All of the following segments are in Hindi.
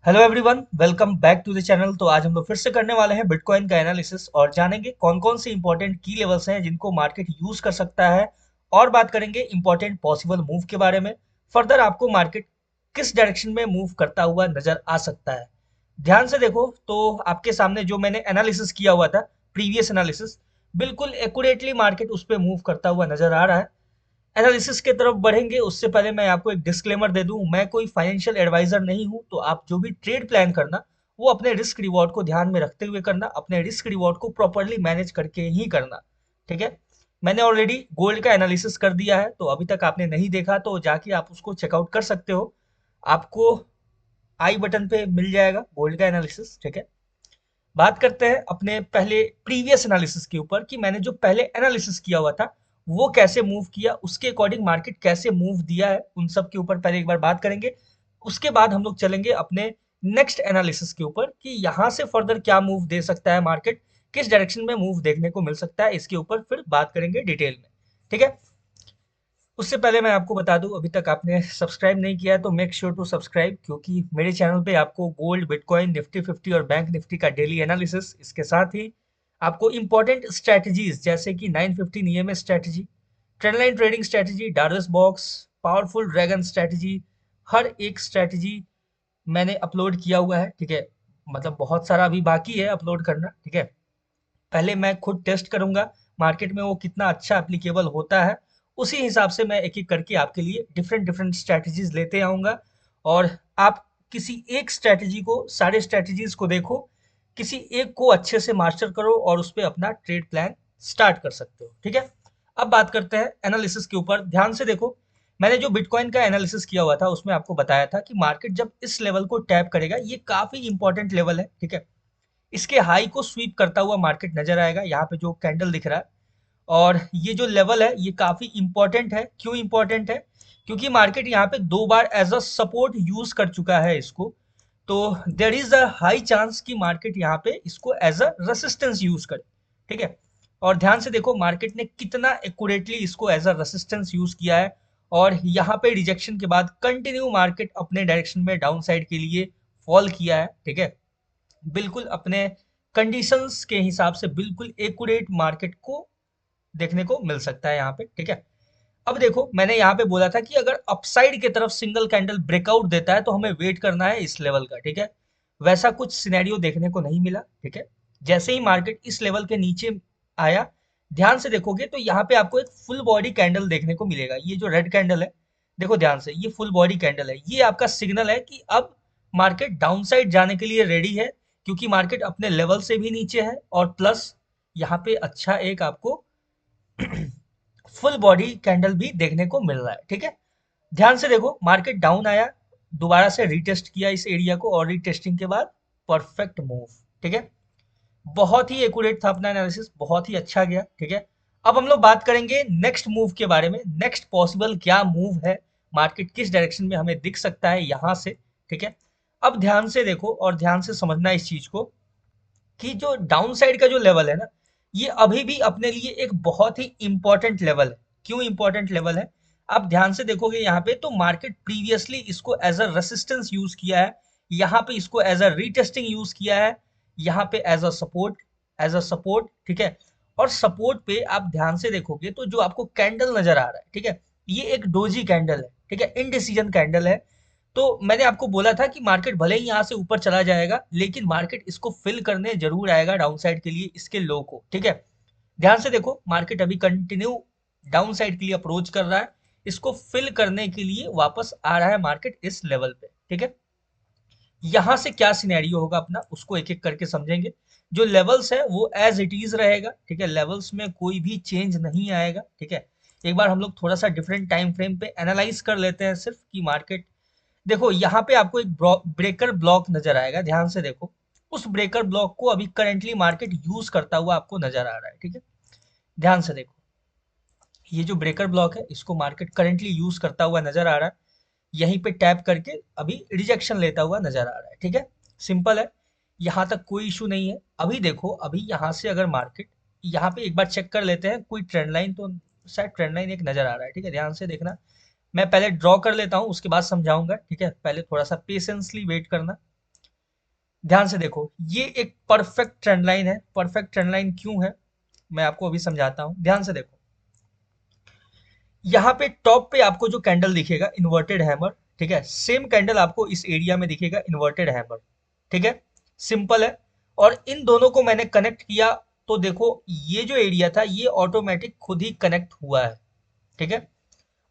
Hello everyone, welcome back to the channel. तो आज हम लोग फिर से करने वाले हैं बिटकॉइन का एनालिसिस और जानेंगे कौन कौन से इंपॉर्टेंट की लेवल्स हैं जिनको मार्केट यूज कर सकता है। और बात करेंगे इंपॉर्टेंट पॉसिबल मूव के बारे में। फर्दर आपको मार्केट किस डायरेक्शन में मूव करता हुआ नजर आ सकता है। ध्यान से देखो तो आपके सामने जो मैंने एनालिसिस किया हुआ था, प्रीवियस एनालिसिस, बिल्कुल एक्यूरेटली मार्केट उस पर मूव करता हुआ नजर आ रहा है। एनालिसिस की तरफ बढ़ेंगे उससे पहले मैं आपको एक डिस्क्लेमर दे दूं, मैं कोई फाइनेंशियल एडवाइजर नहीं हूं। तो आप जो भी ट्रेड प्लान करना, वो अपने रिस्क रिवॉर्ड को ध्यान में रखते हुए करना, अपने रिस्क रिवॉर्ड को प्रॉपरली मैनेज करके ही करना। ठीक है। मैंने ऑलरेडी गोल्ड का एनालिसिस कर दिया है, तो अभी तक आपने नहीं देखा तो जाके आप उसको चेकआउट कर सकते हो। आपको आई बटन पे मिल जाएगा गोल्ड का एनालिसिस। ठीक है। बात करते हैं अपने पहले प्रीवियस एनालिसिस के ऊपर कि मैंने जो पहले एनालिसिस किया हुआ था वो कैसे मूव किया, उसके अकॉर्डिंग मार्केट कैसे मूव दिया है, उन सब के ऊपर पहले एक बार बात करेंगे। उसके बाद हम लोग चलेंगे अपने नेक्स्ट एनालिसिस के ऊपर कि यहाँ से फर्दर क्या मूव दे सकता है मार्केट, किस डायरेक्शन में मूव देखने को मिल सकता है, इसके ऊपर फिर बात करेंगे डिटेल में। ठीक है। उससे पहले मैं आपको बता दूं, अभी तक आपने सब्सक्राइब नहीं किया है तो मेक श्योर टू सब्सक्राइब, क्योंकि मेरे चैनल पे आपको गोल्ड, बिटकॉइन, निफ्टी 50 और बैंक निफ्टी का डेली एनालिसिस, इसके साथ ही आपको इंपॉर्टेंट स्ट्रेटजीज जैसे कि 915 EMA strategy, trendline trading strategy, Darvas box, powerful dragon strategy, हर एक स्ट्रेटजी मैंने अपलोड किया हुआ है। ठीक है। मतलब बहुत सारा अभी बाकी है अपलोड करना। ठीक है। पहले मैं खुद टेस्ट करूंगा मार्केट में वो कितना अच्छा एप्लीकेबल होता है, उसी हिसाब से मैं एक एक करके आपके लिए डिफरेंट डिफरेंट स्ट्रैटेजीज लेते आऊंगा। और आप किसी एक स्ट्रैटेजी को, सारे स्ट्रैटेजीज को देखो, किसी एक को अच्छे से मास्टर करो और उस पर अपना ट्रेड प्लान स्टार्ट कर सकते हो। ठीक है। अब बात करते हैं एनालिसिस के ऊपर। ध्यान से देखो, मैंने जो बिटकॉइन का एनालिसिस किया हुआ था उसमें आपको बताया था कि मार्केट जब इस लेवल को टैप करेगा, ये काफी इंपॉर्टेंट लेवल है। ठीक है। इसके हाई को स्वीप करता हुआ मार्केट नजर आएगा, यहाँ पे जो कैंडल दिख रहा है। और ये जो लेवल है ये काफी इंपॉर्टेंट है। क्यों इंपॉर्टेंट है? क्योंकि मार्केट यहाँ पे दो बार एज अ सपोर्ट यूज कर चुका है इसको। तो there is a high chance कि मार्केट यहाँ पे इसको एज अ रेसिस्टेंस यूज करे। ठीक है। और ध्यान से देखो मार्केट ने कितना एक्यूरेटली इसको एज अ रेसिस्टेंस यूज किया है। और यहाँ पे रिजेक्शन के बाद कंटिन्यू मार्केट अपने डायरेक्शन में डाउन साइड के लिए फॉल किया है। ठीक है। बिल्कुल अपने कंडीशंस के हिसाब से बिल्कुल एक्यूरेट मार्केट को देखने को मिल सकता है यहाँ पे। ठीक है। अब देखो मैंने यहाँ पे बोला था कि अगर अपसाइड की तरफ सिंगल कैंडल ब्रेकआउट देता है तो हमें वेट करना है इस लेवल का। ठीक है। वैसा कुछ सिनेरियो देखने को नहीं मिला। ठीक है। जैसे ही मार्केट इस लेवल के नीचे आया, ध्यान से देखोगे तो यहाँ पे आपको एक फुल बॉडी कैंडल देखने को मिलेगा। ये जो रेड कैंडल है, देखो ध्यान से, ये फुल बॉडी कैंडल है। ये आपका सिग्नल है कि अब मार्केट डाउन साइड जाने के लिए रेडी है, क्योंकि मार्केट अपने लेवल से भी नीचे है और प्लस यहाँ पे अच्छा एक आपको फुल बॉडी कैंडल भी देखने को मिल रहा है। ठीक है। ध्यान से देखो मार्केट डाउन आया, दोबारा से रीटेस्ट किया इस एरिया को और रीटेस्टिंग के बाद परफेक्ट मूव। ठीक है। बहुत ही एक्यूरेट था अपना एनालिसिस, बहुत ही अच्छा गया। ठीक है। अब हम लोग बात करेंगे नेक्स्ट मूव के बारे में, नेक्स्ट पॉसिबल क्या मूव है, मार्केट किस डायरेक्शन में हमें दिख सकता है यहां से। ठीक है। अब ध्यान से देखो और ध्यान से समझना इस चीज को कि जो डाउन साइड का जो लेवल है ना, ये अभी भी अपने लिए एक बहुत ही इंपॉर्टेंट लेवल है। क्यों इंपॉर्टेंट लेवल है? आप ध्यान से देखोगे यहाँ पे तो मार्केट प्रीवियसली इसको एज अ रेसिस्टेंस यूज किया है, यहाँ पे इसको एज अ रीटेस्टिंग यूज किया है, यहाँ पे as a support, as a support. ठीक है। और सपोर्ट पे आप ध्यान से देखोगे तो जो आपको कैंडल नजर आ रहा है, ठीक है, ये एक डोजी कैंडल है। ठीक है। इनडिसीजन कैंडल है। तो मैंने आपको बोला था कि मार्केट भले ही यहाँ से ऊपर चला जाएगा, लेकिन मार्केट इसको फिल करने जरूर आएगा डाउन साइड के लिए, इसके लो को। ठीक है। ध्यान से देखो मार्केट अभी कंटिन्यू डाउन साइड के लिए अप्रोच कर रहा है, इसको फिल करने के लिए वापस आ रहा है मार्केट इस लेवल पे। ठीक है। यहाँ से क्या सिनेरियो होगा अपना, उसको एक एक करके समझेंगे। जो लेवल्स है वो एज इट इज रहेगा। ठीक है। लेवल्स में कोई भी चेंज नहीं आएगा। ठीक है। एक बार हम लोग थोड़ा सा डिफरेंट टाइम फ्रेम पे एनालाइज कर लेते हैं सिर्फ कि मार्केट, देखो यहाँ पे आपको एक ब्रेकर ब्लॉक नजर आएगा। ध्यान से देखो, उस ब्रेकर ब्लॉक को अभी करेंटली मार्केट यूज करता हुआ आपको नजर आ रहा है। ठीक है। ध्यान से देखो, ये जो ब्रेकर ब्लॉक है इसको मार्केट करेंटली यूज करता हुआ नजर आ रहा है, यहीं पे टैप करके अभी रिजेक्शन लेता हुआ नजर आ रहा है। ठीक है। सिंपल है, यहाँ तक कोई इशू नहीं है। अभी देखो, अभी यहाँ से अगर मार्केट, यहाँ पे एक बार चेक कर लेते हैं कोई ट्रेंड लाइन, तो शायद ट्रेंड लाइन एक नजर आ रहा है। ठीक है। ध्यान से देखना, मैं पहले ड्रॉ कर लेता हूँ उसके बाद समझाऊंगा। ठीक है। पहले थोड़ा सा पेशेंसली वेट करना। ध्यान से देखो, ये एक परफेक्ट ट्रेंड लाइन है। परफेक्ट ट्रेंड लाइन क्यों है, मैं आपको अभी समझाता हूँ। ध्यान से देखो, यहाँ पे टॉप पे आपको जो कैंडल दिखेगा इन्वर्टेड हैमर, ठीक है, सेम कैंडल आपको इस एरिया में दिखेगा इन्वर्टेड हैमर, ठीक है, सिंपल है। और इन दोनों को मैंने कनेक्ट किया तो देखो ये जो एरिया था ये ऑटोमेटिक खुद ही कनेक्ट हुआ है, ठीक है।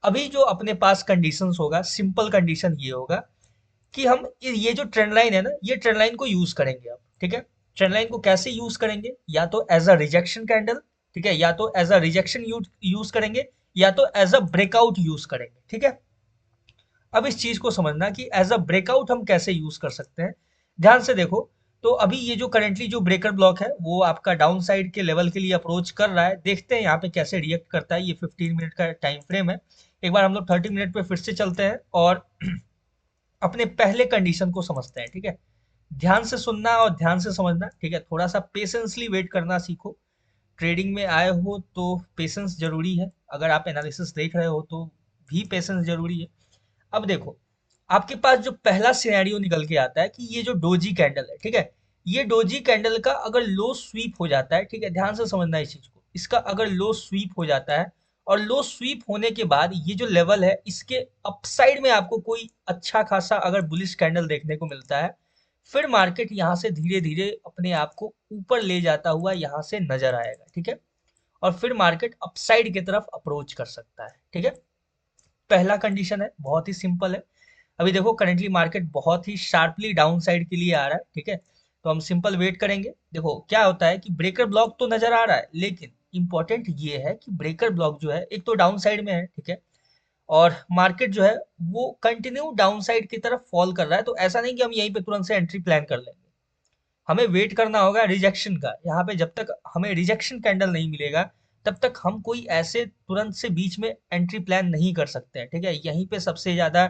अभी जो अपने पास कंडीशंस होगा, सिंपल कंडीशन ये होगा कि हम ये जो ट्रेंड लाइन है ना, ये ट्रेंड लाइन को यूज करेंगे अब, ठीक है। ट्रेंड लाइन को कैसे यूज करेंगे, या तो एज अ रिजेक्शन कैंडल, ठीक है, या तो एज अ रिजेक्शन यूज करेंगे, या तो एज अ ब्रेकआउट यूज करेंगे, ठीक है। अब इस चीज को समझना कि एज अ ब्रेकआउट हम कैसे यूज कर सकते हैं। ध्यान से देखो, तो अभी ये जो करंटली जो ब्रेकर ब्लॉक है वो आपका डाउन साइड के लेवल के लिए अप्रोच कर रहा है। देखते हैं यहाँ पे कैसे रिएक्ट करता है। ये 15 मिनट का टाइम फ्रेम है। एक बार हम लोग 30 मिनट पे फिर से चलते हैं और अपने पहले कंडीशन को समझते हैं, ठीक है। ध्यान से सुनना और ध्यान से समझना, ठीक है। थोड़ा सा पेशेंसली वेट करना सीखो। ट्रेडिंग में आए हो तो पेशेंस जरूरी है, अगर आप एनालिसिस देख रहे हो तो भी पेशेंस जरूरी है। अब देखो, आपके पास जो पहला सिनेरियो निकल के आता है कि ये जो डोजी कैंडल है, ठीक है, ये डोजी कैंडल का अगर लो स्वीप हो जाता है, ठीक है, ध्यान से समझना इस चीज को, इसका अगर लो स्वीप हो जाता है और लो स्वीप होने के बाद ये जो लेवल है इसके अपसाइड में आपको कोई अच्छा खासा अगर बुलिश कैंडल देखने को मिलता है, फिर मार्केट यहाँ से धीरे धीरे अपने आप को ऊपर ले जाता हुआ यहाँ से नजर आएगा, ठीक है। और फिर मार्केट अपसाइड की तरफ अप्रोच कर सकता है, ठीक है। पहला कंडीशन है, बहुत ही सिंपल है। अभी देखो करंटली मार्केट बहुत ही शार्पली डाउन साइड के लिए आ रहा है, ठीक है। तो हम सिंपल वेट करेंगे। देखो क्या होता है कि ब्रेकर ब्लॉक तो नजर आ रहा है, लेकिन इंपॉर्टेंट ये है कि ब्रेकर ब्लॉक जो है एक तो डाउन साइड में है, ठीक है, और मार्केट जो है वो कंटिन्यू डाउन साइड की तरफ फॉल कर रहा है। तो ऐसा नहीं कि हम यहीं पे तुरंत से एंट्री प्लान कर लेंगे, हमें वेट करना होगा रिजेक्शन का। यहाँ पे जब तक हमें रिजेक्शन कैंडल नहीं मिलेगा तब तक हम कोई ऐसे तुरंत से बीच में एंट्री प्लान नहीं कर सकते हैं, ठीक है। यहीं पे सबसे ज्यादा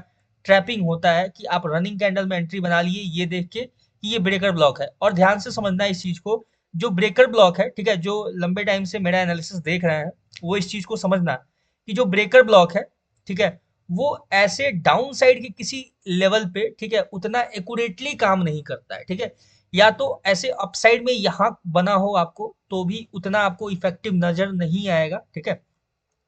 ट्रैपिंग होता है कि आप रनिंग कैंडल में एंट्री बना लिए ये देख के कि ये ब्रेकर ब्लॉक है। और ध्यान से समझना है इस चीज को, जो ब्रेकर ब्लॉक है, ठीक है, जो लंबे टाइम से मेरा एनालिसिस देख रहे हैं वो इस चीज को समझना कि जो ब्रेकर ब्लॉक है, ठीक है, वो ऐसे डाउन साइड के किसी लेवल पे, ठीक है, उतना एक्यूरेटली काम नहीं करता है, ठीक है। या तो ऐसे अपसाइड में यहाँ बना हो आपको तो भी उतना आपको इफेक्टिव नजर नहीं आएगा, ठीक है।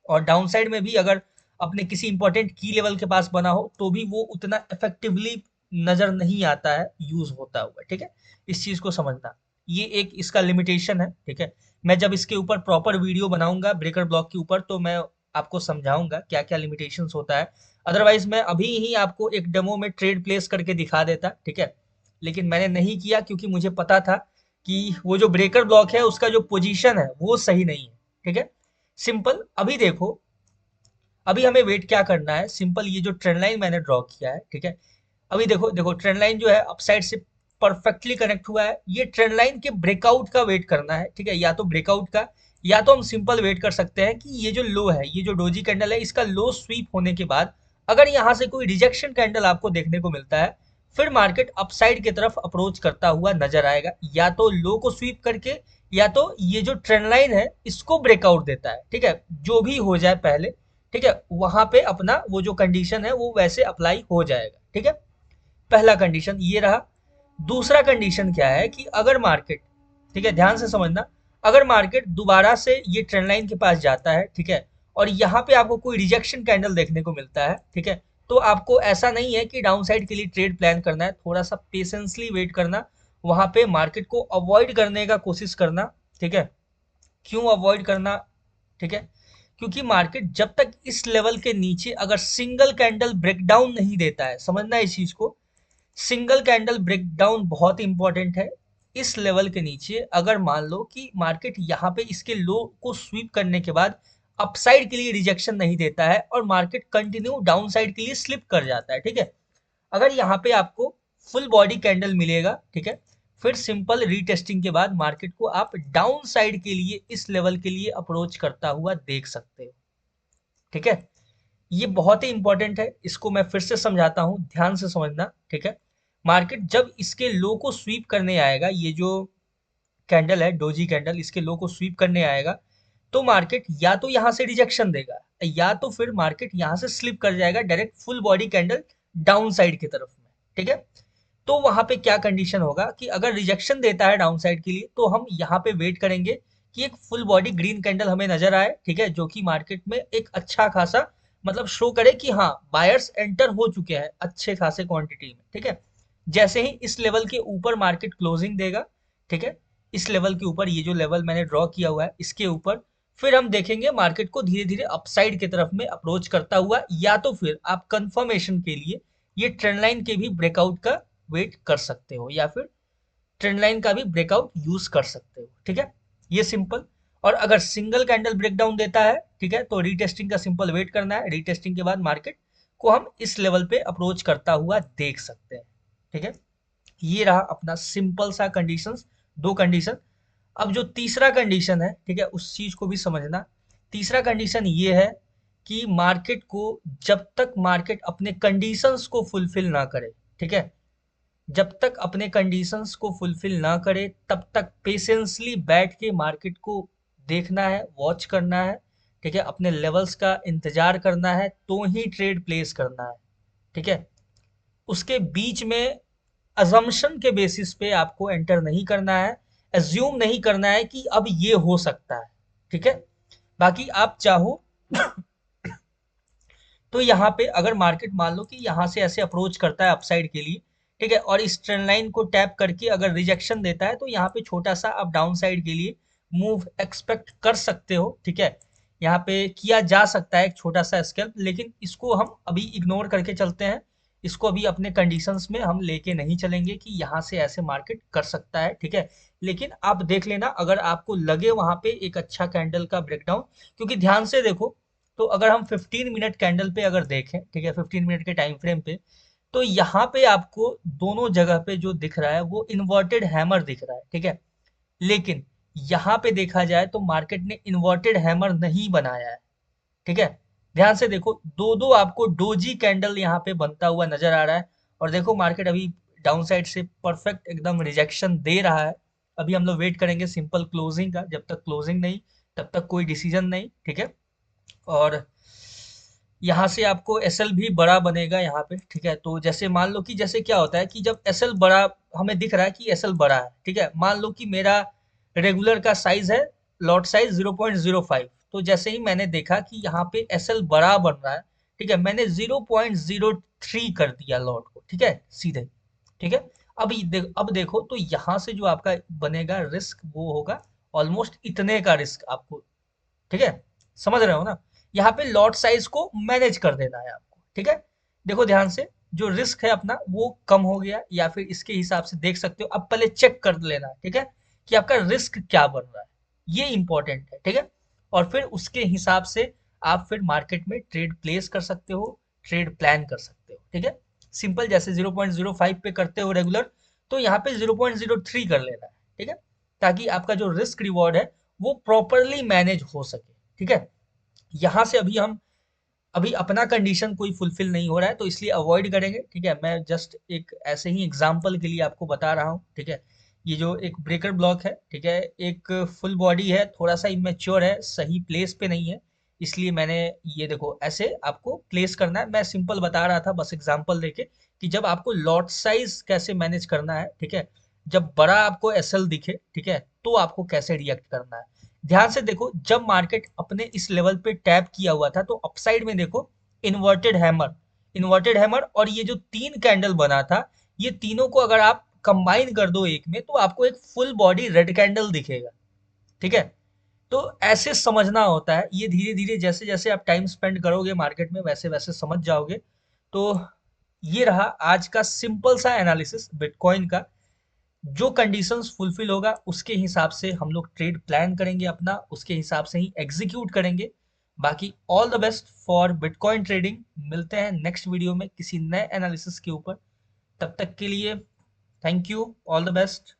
और डाउन साइड में भी अगर अपने किसी इंपॉर्टेंट की लेवल के पास बना हो तो भी वो उतना इफेक्टिवली नजर नहीं आता है यूज होता हुआ, ठीक है। इस चीज को समझना, ये एक इसका लिमिटेशन है, ठीक है। मैं जब इसके ऊपर प्रॉपर वीडियो बनाऊंगा ब्रेकर ब्लॉक के ऊपर तो मैं आपको समझाऊंगा क्या क्या लिमिटेशंस होता है। अदरवाइज मैं अभी ही आपको एक डेमो में ट्रेड प्लेस करके दिखा देता, ठीक है, लेकिन मैंने नहीं किया क्योंकि मुझे पता था कि वो जो ब्रेकर ब्लॉक है उसका जो पोजीशन है वो सही नहीं है, ठीक है। सिंपल अभी देखो, अभी हमें वेट क्या करना है, सिंपल ये जो ट्रेंड लाइन मैंने ड्रॉ किया है, ठीक है। अभी देखो देखो ट्रेंड लाइन जो है अपसाइड से परफेक्टली कनेक्ट हुआ है। ये ट्रेंड लाइन के ब्रेकआउट का वेट करना है, ठीक है, या तो ब्रेकआउट का, या तो हम सिंपल वेट कर सकते हैं कि ये जो लो है, ये जो डोजी कैंडल है, इसका लो स्वीप होने के बाद अगर यहाँ से कोई रिजेक्शन कैंडल आपको देखने को मिलता है फिर मार्केट अपसाइड की तरफ अप्रोच करता हुआ नजर आएगा, या तो लो को स्वीप करके या तो ये जो ट्रेंड लाइन है इसको ब्रेकआउट देता है, ठीक है। जो भी हो जाए पहले, ठीक है, वहां पे अपना वो जो कंडीशन है वो वैसे अप्लाई हो जाएगा, ठीक है। पहला कंडीशन ये रहा। दूसरा कंडीशन क्या है कि अगर मार्केट, ठीक है, ध्यान से समझना, अगर मार्केट दोबारा से ये ट्रेंड लाइन के पास जाता है, ठीक है, और यहाँ पे आपको कोई रिजेक्शन कैंडल देखने को मिलता है, ठीक है, तो आपको ऐसा नहीं है कि डाउन साइड के लिए ट्रेड प्लान करना है, थोड़ा सा पेशेंसली वेट करना, वहां पे मार्केट को अवॉइड करने का कोशिश करना, ठीक है। क्यों अवॉइड करना, ठीक है, क्योंकि मार्केट जब तक इस लेवल के नीचे अगर सिंगल कैंडल ब्रेकडाउन नहीं देता है, समझना इस चीज को, सिंगल कैंडल ब्रेकडाउन बहुत इंपॉर्टेंट है। इस लेवल के नीचे अगर मान लो कि मार्केट यहाँ पे इसके लो को स्वीप करने के बाद अपसाइड के लिए रिजेक्शन नहीं देता है और मार्केट कंटिन्यू डाउन साइड के लिए स्लिप कर जाता है, ठीक है, अगर यहाँ पे आपको फुल बॉडी कैंडल मिलेगा, ठीक है, फिर सिंपल रीटेस्टिंग के बाद मार्केट को आप डाउन साइड के लिए इस लेवल के लिए अप्रोच करता हुआ देख सकते हो, ठीक है। ये बहुत ही इंपॉर्टेंट है, इसको मैं फिर से समझाता हूँ, ध्यान से समझना, ठीक है। मार्केट जब इसके लो को स्वीप करने आएगा, ये जो कैंडल है डोजी कैंडल, इसके लो को स्वीप करने आएगा तो मार्केट या तो यहाँ से रिजेक्शन देगा या तो फिर मार्केट यहाँ से स्लिप कर जाएगा direct full body candle down side की तरफ में, ठीक है। तो वहां पे क्या कंडीशन होगा कि अगर रिजेक्शन देता है डाउन साइड के लिए तो हम यहाँ पे वेट करेंगे कि एक फुल बॉडी ग्रीन कैंडल हमें नजर आए, ठीक है, जो कि मार्केट में एक अच्छा खासा मतलब शो करे कि हाँ बायर्स एंटर हो चुके हैं अच्छे खासे क्वांटिटी में, ठीक है। जैसे ही इस लेवल के ऊपर मार्केट क्लोजिंग देगा, ठीक है, इस लेवल के ऊपर, ये जो लेवल मैंने ड्रॉ किया हुआ है इसके ऊपर, फिर हम देखेंगे मार्केट को धीरे धीरे अपसाइड की तरफ में अप्रोच करता हुआ, या तो फिर आप कंफर्मेशन के लिए ये ट्रेंड लाइन के भी ब्रेकआउट का वेट कर सकते हो, या फिर ट्रेंड लाइन का भी ब्रेकआउट यूज कर सकते हो, ठीक है, ये सिंपल। और अगर सिंगल कैंडल ब्रेकडाउन देता है, ठीक है, तो रीटेस्टिंग का सिंपल वेट करना है, रीटेस्टिंग के बाद मार्केट को हम इस लेवल पे अप्रोच करता हुआ देख सकते हैं, ठीक है। ये रहा अपना सिंपल सा कंडीशंस, दो कंडीशन। अब जो तीसरा कंडीशन है, ठीक है, उस चीज को भी समझना। तीसरा कंडीशन ये है कि मार्केट को, जब तक मार्केट अपने कंडीशंस को फुलफिल ना करे, ठीक है, जब तक अपने कंडीशंस को फुलफिल ना करे तब तक पेशेंसली बैठ के मार्केट को देखना है, वॉच करना है, ठीक है, अपने लेवल्स का इंतजार करना है, तो ही ट्रेड प्लेस करना है, ठीक है। उसके बीच में अजम्पशन के बेसिस पे आपको एंटर नहीं करना है, एज्यूम नहीं करना है कि अब ये हो सकता है, ठीक है। बाकी आप चाहो तो यहाँ पे अगर मार्केट मान लो कि यहाँ से ऐसे अप्रोच करता है अपसाइड के लिए, ठीक है, और इस ट्रेंड लाइन को टैप करके अगर रिजेक्शन देता है तो यहाँ पे छोटा सा आप डाउन साइड के लिए मूव एक्सपेक्ट कर सकते हो, ठीक है। यहाँ पे किया जा सकता है एक छोटा सा स्कैल्प, लेकिन इसको हम अभी इग्नोर करके चलते हैं, इसको अभी अपने कंडीशंस में हम लेके नहीं चलेंगे कि यहाँ से ऐसे मार्केट कर सकता है, ठीक है। लेकिन आप देख लेना अगर आपको लगे वहां पे एक अच्छा कैंडल का ब्रेकडाउन, क्योंकि ध्यान से देखो, तो अगर हम 15 मिनट कैंडल पे अगर देखें, ठीक है, 15 मिनट के टाइम फ्रेम पे, तो यहाँ पे आपको दोनों जगह पे जो दिख रहा है वो इन्वर्टेड हैमर दिख रहा है, ठीक है। लेकिन यहाँ पे देखा जाए तो मार्केट ने इन्वर्टेड हैमर नहीं बनाया है, ठीक है। ध्यान से देखो, दो दो आपको डोजी कैंडल यहाँ पे बनता हुआ नजर आ रहा है, और देखो मार्केट अभी डाउन साइड से परफेक्ट एकदम रिजेक्शन दे रहा है। अभी हम लोग वेट करेंगे सिंपल क्लोजिंग का, जब तक क्लोजिंग नहीं तब तक कोई डिसीजन नहीं, ठीक है। और यहाँ से आपको एसएल भी बड़ा बनेगा यहाँ पे, ठीक है। तो जैसे मान लो कि जैसे क्या होता है कि जब एसएल बड़ा हमें दिख रहा है कि एसएल बड़ा है, ठीक है, मान लो कि मेरा रेगुलर का साइज है, लॉट साइज 0.05, तो जैसे ही मैंने देखा कि यहाँ पे एसएल बड़ा बन रहा है, ठीक है, मैंने 0.03 कर दिया लॉट को, ठीक है, सीधे, ठीक है। अब देखो तो यहाँ से जो आपका बनेगा रिस्क वो होगा ऑलमोस्ट इतने का रिस्क आपको, ठीक है, समझ रहे हो ना। यहाँ पे लॉट साइज को मैनेज कर देना है आपको, ठीक है। देखो ध्यान से, जो रिस्क है अपना वो कम हो गया, या फिर इसके हिसाब से देख सकते हो, अब पहले चेक कर लेना, ठीक है, कि आपका रिस्क क्या बन रहा है, ये इंपॉर्टेंट है, ठीक है। और फिर उसके हिसाब से आप फिर मार्केट में ट्रेड प्लेस कर सकते हो, ट्रेड प्लान कर सकते हो, ठीक है। सिंपल जैसे 0.05 पे करते हो रेगुलर, तो यहाँ पे 0.03 कर लेना है, ठीक है, ताकि आपका जो रिस्क रिवॉर्ड है वो प्रॉपरली मैनेज हो सके, ठीक है। यहाँ से अभी अपना कंडीशन कोई फुलफिल नहीं हो रहा है तो इसलिए अवॉइड करेंगे, ठीक है। मैं जस्ट एक ऐसे ही एग्जांपल के लिए आपको बता रहा हूँ, ठीक है। ये जो एक ब्रेकर ब्लॉक है, ठीक है, एक फुल बॉडी है, थोड़ा सा इमेच्योर है, सही प्लेस पे नहीं है, इसलिए मैंने ये देखो ऐसे आपको प्लेस करना है। मैं सिंपल बता रहा था बस एग्जांपल देके कि जब आपको लॉट साइज कैसे मैनेज करना है, ठीक है, जब बड़ा आपको एसएल दिखे, ठीक है, तो आपको कैसे रिएक्ट करना है। ध्यान से देखो, जब मार्केट अपने इस लेवल पे टैप किया हुआ था तो अपसाइड में देखो इन्वर्टेड हैमर और ये जो तीन कैंडल बना था, ये तीनों को अगर आप कंबाइन कर दो एक में तो आपको एक फुल बॉडी रेड कैंडल दिखेगा, ठीक है। तो ऐसे समझना होता है, ये धीरे धीरे जैसे जैसे आप टाइम स्पेंड करोगे मार्केट में वैसे वैसे समझ जाओगे। तो ये रहा आज का सिंपल सा एनालिसिस बिटकॉइन का। जो कंडीशंस फुलफिल होगा उसके हिसाब से हम लोग ट्रेड प्लान करेंगे अपना, उसके हिसाब से ही एग्जीक्यूट करेंगे। बाकी all the best for bitcoin trading. मिलते हैं नेक्स्ट वीडियो में किसी नए एनालिसिस के ऊपर, तब तक के लिए thank you, all the best.